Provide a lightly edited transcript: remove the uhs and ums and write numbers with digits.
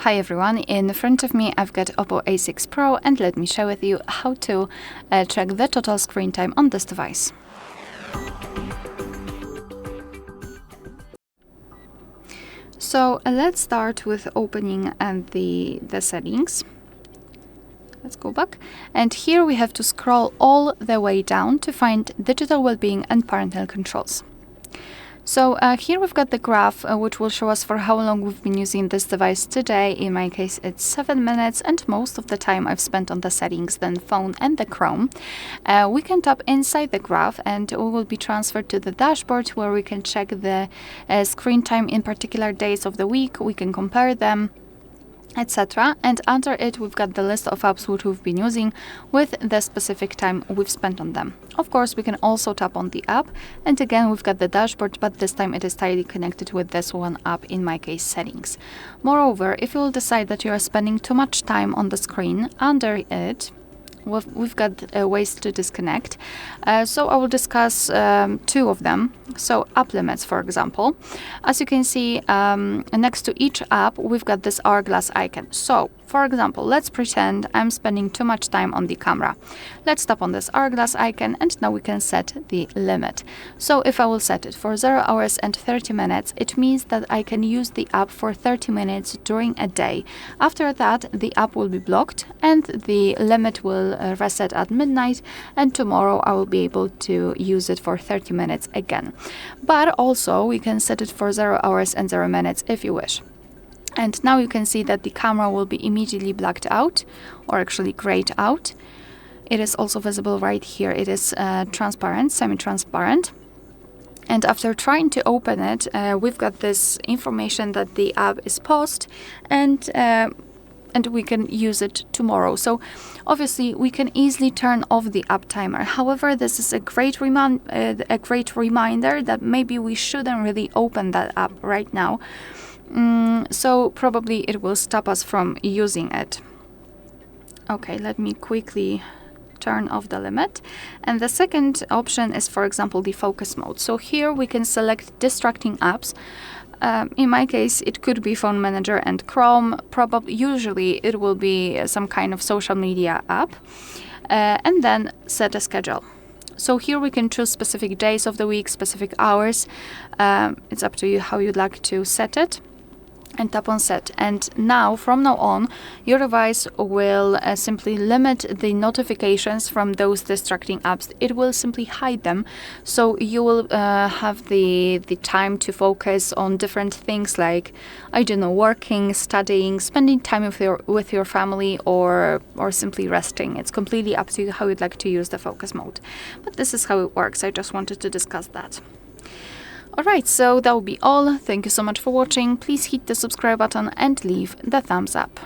Hi everyone, in front of me I've got OPPO A6 Pro and let me share with you how to track the total screen time on this device. So let's start with opening the settings. Let's go back, and here we have to scroll all the way down to find digital well-being and parental controls. So here we've got the graph which will show us for how long we've been using this device today. In my case it's 7 minutes, and most of the time I've spent on the settings, then phone and the Chrome. We can tap inside the graph and we will be transferred to the dashboard where we can check the screen time in particular days of the week. We can compare them, etc. And under it we've got the list of apps which we've been using with the specific time we've spent on them. Of course, we can also tap on the app, and again we've got the dashboard, but this time it is tightly connected with this one app, in my case settings. Moreover, if you will decide that you are spending too much time on the screen, under it we've got ways to disconnect. So I will discuss two of them. So app limits, for example. As you can see, next to each app we've got this hourglass icon. So for example, let's pretend I'm spending too much time on the camera. Let's tap on this hourglass icon and now we can set the limit. So if I will set it for 0 hours and 30 minutes, it means that I can use the app for 30 minutes during a day. After that, the app will be blocked and the limit will reset at midnight, and tomorrow I will be able to use it for 30 minutes again. But also we can set it for 0 hours and 0 minutes if you wish. And now you can see that the camera will be immediately blacked out, or actually grayed out. It is also visible right here. It is transparent, semi-transparent. And after trying to open it, we've got this information that the app is paused and we can use it tomorrow. So obviously we can easily turn off the app timer. However, this is a great reminder that maybe we shouldn't really open that app right now. So probably it will stop us from using it. Okay, let me quickly turn off the limit. And the second option is, for example, the focus mode. So here we can select distracting apps. In my case, it could be Phone Manager and Chrome. Usually it will be some kind of social media app. And then set a schedule. So here we can choose specific days of the week, specific hours. It's up to you how you'd like to set it. And tap on set, and now from now on your device will simply limit the notifications from those distracting apps. It will simply hide them, so you will have the time to focus on different things like, I don't know, working, studying, spending time with your family, or simply resting. It's completely up to you how you'd like to use the focus mode, but this is how it works. I just wanted to discuss that. Alright, so that will be all. Thank you so much for watching. Please hit the subscribe button and leave the thumbs up.